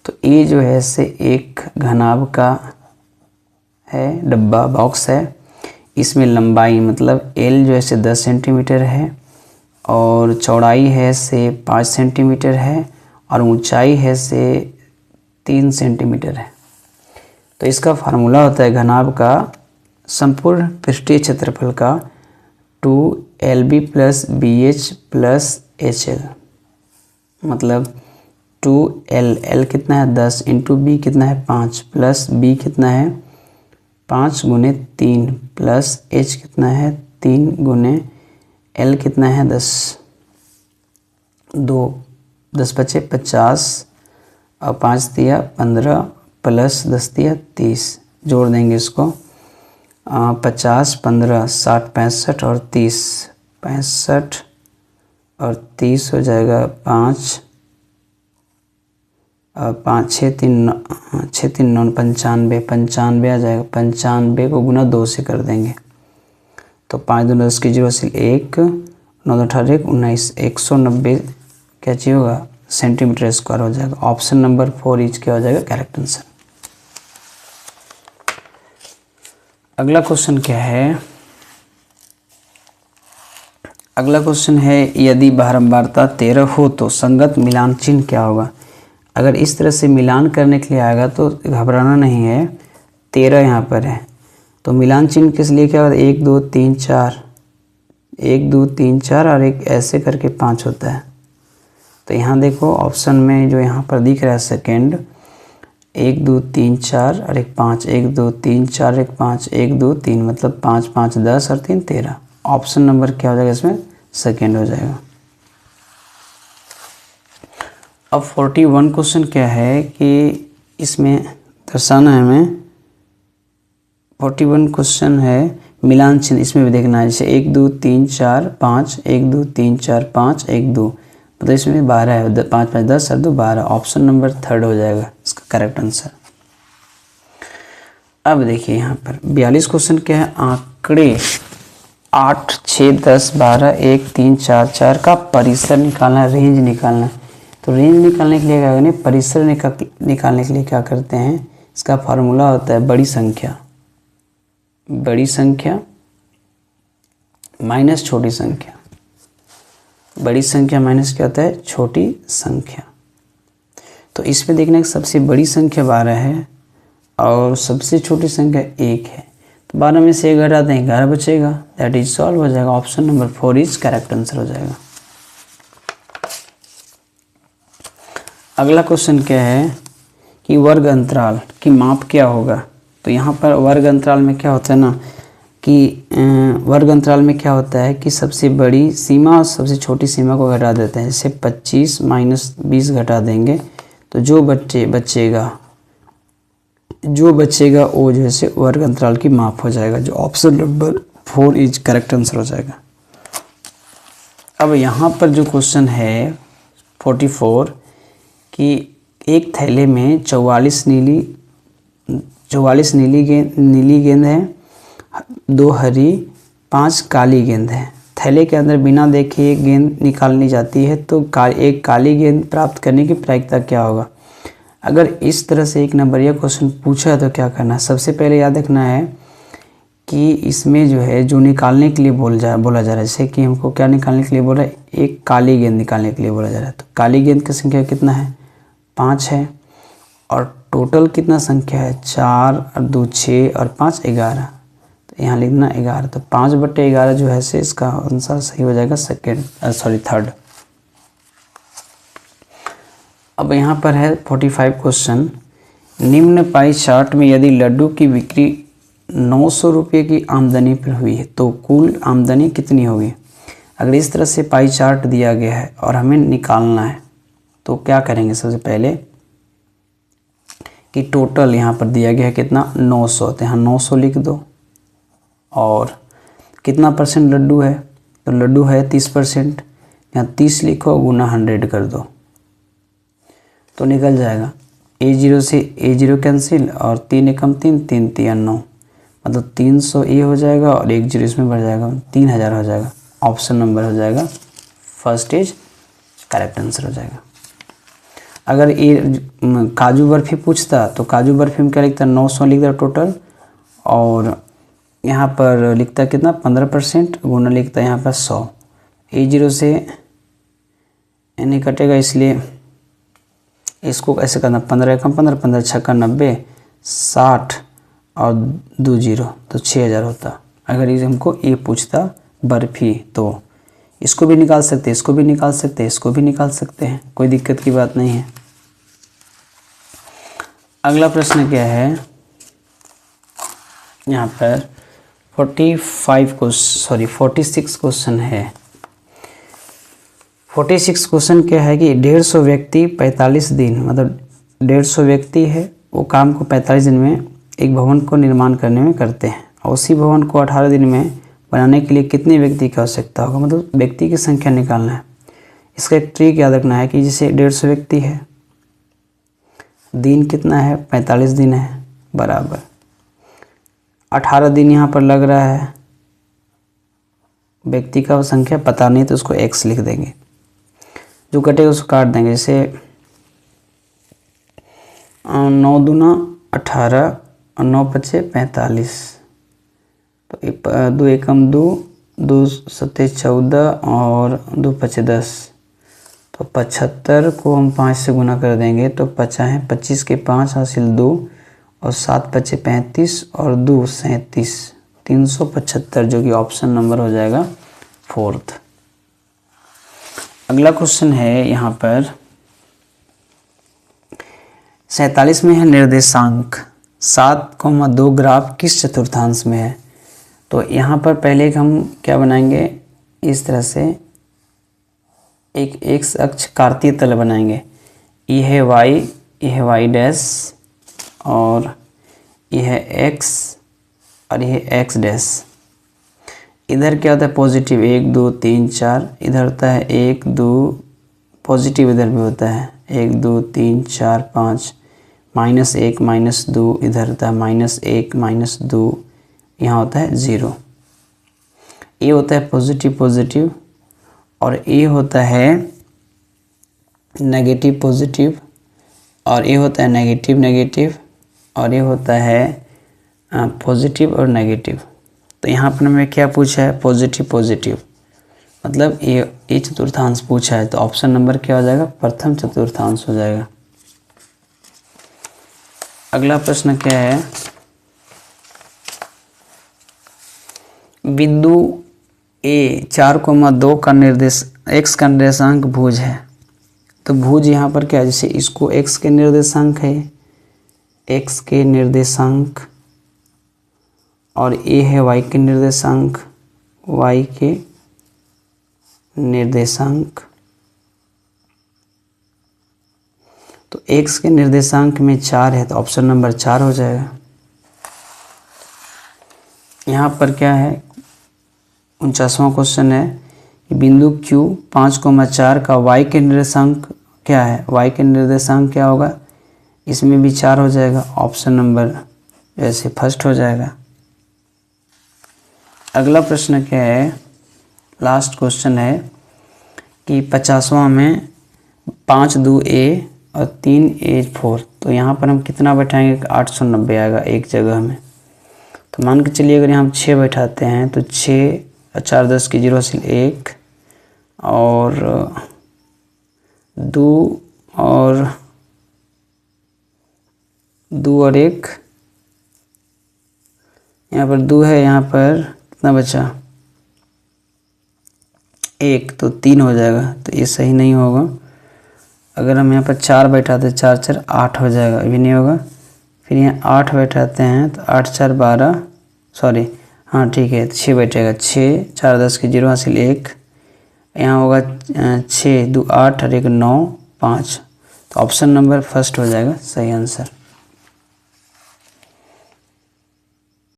तो ये जो है से एक घनाभ का है डब्बा बॉक्स है, इसमें लंबाई मतलब L जो है से 10 सेंटीमीटर है और चौड़ाई है से 5 सेंटीमीटर है और ऊंचाई है से 3 सेंटीमीटर है। तो इसका फार्मूला होता है घनाभ का संपूर्ण पृष्ठीय क्षेत्रफल का 2LB + BH + HL, मतलब 2L कितना है 10 × B कितना है 5 प्लस B कितना है 5 × 3 प्लस H कितना है 3 × L कितना है 10, 2 10 बचे 50 और 5 दिया 15 प्लस 10 दिया 30, जोड़ देंगे इसको 50 15 60 65 और 30, 65 और 30 हो जाएगा 5 और 5 6 3 9 95 95 आ जाएगा। 95 को गुना 2 से कर देंगे तो 5 2 10 की 0 से 1 9 18 19 190 क्या चाहिए होगा सेंटीमीटर स्क्वायर हो जाएगा। ऑप्शन नंबर 4 इच क्या हो जाएगा करेक्ट आंसर। अगला क्वेश्चन क्या है, अगला क्वेश्चन है यदि बारंबारता 13 हो तो संगत मिलान चिन्ह क्या होगा। अगर इस तरह से मिलान करने के लिए आएगा तो घबराना नहीं है, 13 यहाँ पर है तो मिलान चिन्ह किस लिए क्या होगा 1 2 3 4 1 2 3 4 और एक ऐसे करके 5 होता है। तो यहाँ देखो ऑप्शन में जो यहाँ पर दिख रहा है सेकेंड 1 2 3 4 और एक 5 1 2 3 4 एक 5 1 2 3 मतलब 5 5 10 और 3 13। ऑप्शन नंबर क्या हो जाएगा इसमें सेकेंड हो जाएगा। अब 41 क्वेश्चन क्या है कि इसमें दर्शाना है हमें। 41 क्वेश्चन है मिलान चिन्ह, इसमें भी देखना है जैसे 1 2 3 4 5 1 2 3 4 5 1 2 मतलब इसमें 12 है 5 5 10 और 2 12। ऑप्शन नंबर 3 हो जाएगा इसका करेक्ट आंसर। अब देखिए यहाँ पर 42 क्वेश्चन क्या है, आंकड़े 8 6 10 12 1 3 4 4 का परिसर निकालना, रेंज निकालना है। तो रेंज निकालने के लिए क्या करें, परिसर निकालने के लिए क्या करते हैं, इसका फार्मूला होता है बड़ी संख्या माइनस छोटी संख्या। बड़ी संख्या माइनस क्या होता है छोटी संख्या। तो इसमें देखना कि सबसे बड़ी संख्या 12 है और सबसे छोटी संख्या 1 है, तो 12 में से 1 घटा दें 11 बचेगा, दैट इज सॉल्व हो जाएगा। Option number 4 is correct answer हो जाएगा। अगला क्वेश्चन क्या है कि वर्ग अंतराल की माप क्या होगा। तो यहाँ पर वर्ग अंतराल में क्या होता है ना कि वर्ग अंतराल में क्या होता है कि सबसे बड़ी सीमा और सबसे छोटी सीमा को घटा देते हैं। जैसे 25 माइनस 20 घटा देंगे तो जो बचेगा वो जैसे वर्ग अंतराल की माप हो जाएगा, जो option number 4 is correct answer हो जाएगा। अब यहाँ पर जो क्वेश्चन है 44 कि एक थैले में 44 नीली गेंद है, 2 हरी 5 काली गेंद है। थैले के अंदर बिना देखे एक गेंद निकालनी जाती है तो एक काली गेंद प्राप्त करने की प्रायिकता क्या होगा। अगर इस तरह से एक नंबरिया क्वेश्चन पूछा है तो क्या करना है, सबसे पहले याद रखना है कि इसमें जो है जो निकालने के लिए बोला जा रहा है, जैसे कि हमको क्या निकालने के लिए बोला है, एक काली गेंद निकालने के लिए बोला जा रहा है। तो काली गेंद की संख्या कितना है 5 है और टोटल कितना संख्या है 4 और 2 6 और 5 11। तो तो यहाँ लिखना 11, तो 5/11 जो है से इसका आंसर सही हो जाएगा थर्ड। अब यहाँ पर है 45 क्वेश्चन। निम्न पाई चार्ट में यदि लड्डू की बिक्री 900 रुपये की आमदनी पर हुई है तो कुल आमदनी कितनी होगी। अगर इस तरह से पाई चार्ट दिया गया है और हमें निकालना है तो क्या करेंगे, सबसे पहले कि टोटल यहाँ पर दिया गया है कितना 900, तो यहाँ 900 लिख दो और कितना परसेंट लड्डू है, तो लड्डू है 30%, यहाँ 30 लिखो गुना 100 कर दो तो निकल जाएगा। A0 से A0 कैंसिल और 3 एकम 3, 3 3 9, मतलब 300 ये हो जाएगा और 1 0 इसमें बढ़ जाएगा, 3000 हो जाएगा। ऑप्शन नंबर हो जाएगा फर्स्ट इज करेक्ट आंसर हो जाएगा। अगर ये काजू बर्फी पूछता तो काजू बर्फी में क्या लिखता, 900 लिखता टोटल और यहाँ पर लिखता कितना 15% गुना लिखता यहाँ पर 100। A0 से नहीं कटेगा इसलिए इसको ऐसे करना, 15 एकम 15, 15 छक्का 90, 60 और 2 0 तो 6000 होता। अगर ये हमको ये पूछता बर्फी तो इसको भी निकाल सकते, इसको भी निकाल सकते, इसको भी निकाल सकते हैं, कोई दिक्कत की बात नहीं है। अगला प्रश्न क्या है, यहाँ पर 46 क्वेश्चन है। 46 क्वेश्चन क्या है कि 150 व्यक्ति 45 दिन, मतलब 150 व्यक्ति है वो काम को 45 दिन में एक भवन को निर्माण करने में करते हैं और उसी भवन को 18 दिन में बनाने के लिए कितने व्यक्ति की आवश्यकता होगा, मतलब व्यक्ति की संख्या निकालना है। इसका एक ट्रिक याद रखना है कि जैसे 150 व्यक्ति है, दिन कितना है 45 दिन है, बराबर 18 दिन यहाँ पर लग रहा है, व्यक्ति का संख्या पता नहीं तो उसको x लिख देंगे, जो कटेगा उसको काट देंगे। जैसे 9 दूना 18 और 9 पचे 45, तो 2 एकम 2, 2 सत्ते 14 और 2 पचे 10, तो 75 को हम 5 से गुना कर देंगे तो 50 है, 25 के 5 हासिल 2 और 7 पचे 35 और 2 37, 375 जो कि ऑप्शन नंबर हो जाएगा फोर्थ। अगला क्वेश्चन है यहाँ पर 47 में है निर्देशांक 7,2 ग्राफ किस चतुर्थांश में है। तो यहाँ पर पहले हम क्या बनाएंगे, इस तरह से एक x अक्ष कार्तीय तल बनाएंगे, ये है y डैश और ये है x और ये है x डैश। इधर क्या होता है पॉजिटिव 1 2 3 4, इधर होता है 1 2 पॉजिटिव, इधर भी होता है 1 2 3 4 5, -1 -2, इधर होता है -1 -2, यहाँ होता है 0। ये होता है पॉजिटिव और ये होता है नेगेटिव पॉजिटिव और ये होता है नेगेटिव और ये होता है पॉजिटिव और नेगेटिव। तो यहाँ पर हमें क्या पूछा है पॉजिटिव, मतलब ये चतुर्थांश पूछा है, तो ऑप्शन नंबर क्या हो जाएगा प्रथम चतुर्थांश हो जाएगा। अगला प्रश्न क्या है, बिंदु A 4,2 का x का निर्देशांक भुज है। तो भुज यहाँ पर क्या है, जैसे इसको x के निर्देशांक है, x के निर्देशांक और a है y के निर्देशांक, y के निर्देशांक। तो x के निर्देशांक में 4 है तो ऑप्शन नंबर 4 हो जाएगा। यहाँ पर क्या है 49वां क्वेश्चन है कि बिंदु Q 5,4 का y के निर्देशांक क्या है, y के निर्देशांक क्या होगा, इसमें भी 4 हो जाएगा, ऑप्शन नंबर जैसे फर्स्ट हो जाएगा। अगला प्रश्न क्या है, लास्ट क्वेश्चन है कि 50वां में 5 2 a और 3 a 4, तो यहाँ पर हम कितना बैठाएंगे 890 आएगा एक जगह में। तो मान के चलिए अगर यहाँ हम 6 बैठाते हैं तो 6 4 10 की 0 हासिल 1 और 2 और 1 यहाँ पर 2 है, यहाँ पर कितना बचा 1, तो 3 हो जाएगा, तो ये सही नहीं होगा। अगर हम यहाँ पर 4 बैठाते 4 4 8 हो जाएगा, ये भी नहीं होगा। फिर यहाँ 8 बैठाते हैं तो 8 4 12, सॉरी हाँ ठीक है 6 बैठेगा, 6 4 10 के 0 हासिल 1, यहाँ होगा 6 2 8 और 1 9 5, तो ऑप्शन नंबर फर्स्ट हो जाएगा सही आंसर।